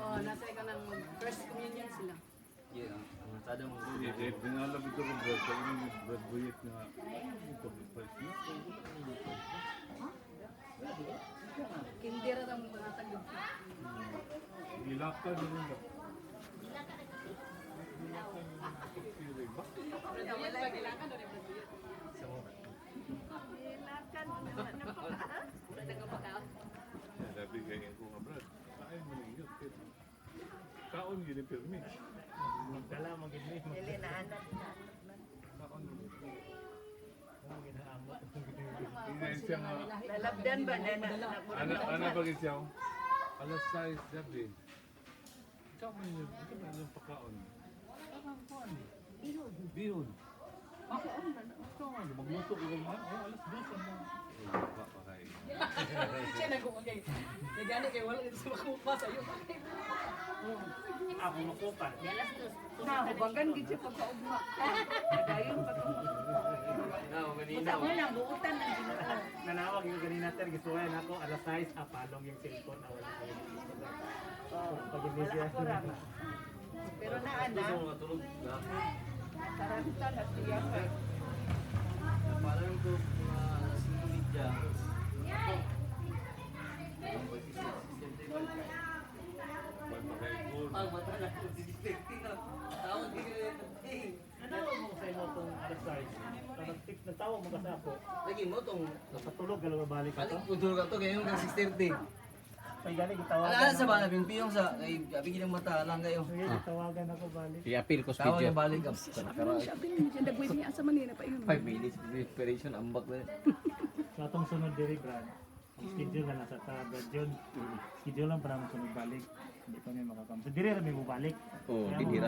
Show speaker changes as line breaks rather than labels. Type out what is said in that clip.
Oh, nasa ka ng first communion sila.
Yeah, sada mo.
Dinala ko ito ng bread. Kaya yung bread buyit na ito.
Kindira ng mga tagod.
Ilaka din nila. Sabi kaya ko nga brad. Kain mo na yun. Kaon yun yung pirmi.
Magdala magini.
Dili na anak.
Kaon yun.
Ginaamot.
Inayin siya nga.
Nalabdan ba na
Ana bagay siya. Alas 6 gabi. Ikaw man yun. Ikaw man yung pakaon. Bihon. Pakaon na. Ikaw man. Magluto ko man. Alas 2 na. Papakain.
Siya nag-uugay. Nagani kay wala dito sa makupa sa'yo.
Ako makupan.
Nahubagan gid siya pagkaugma. Dayon pa ko.
No,
Usa mo na buutan ang ginoo.
Nanawag yung ganina ter gisuwayan ako alas 6 apalong yung cellphone awala ko yung
Oh,
pag-inis
wala ako rama. Pero naa na,
Gusto mo matulog na.
taranta na siya pa.
Parang ko mga alas 5:30.
Pagpakain.
Ang mata na ko si detective na. Tawag din eh.
Nanawag mo sa imo tong alas 6. Tapos tip na tawag mo kasi ako.
Lagi mo tong
Napatulog ka lang balik
balik
ako.
putol ka to kaya yung 6:30.
Ay gani gitawagan.
Ala sa bana piyong sa kay abi ng mata lang kayo.
Sige, gitawagan ako balik.
I-appeal ko sa
Tawag
video.
yung balik up.
Sabi niya siya nagway niya sa Manila pa yun.
5 minutes preparation ambak na.
Sa atong sunod diri Brad. Ang schedule na nasa Brad John. Schedule lang para mo sunod balik. Hindi kami makakamsa. Diri ra may balik.
Oh,
Kaya
di
mo-
dira.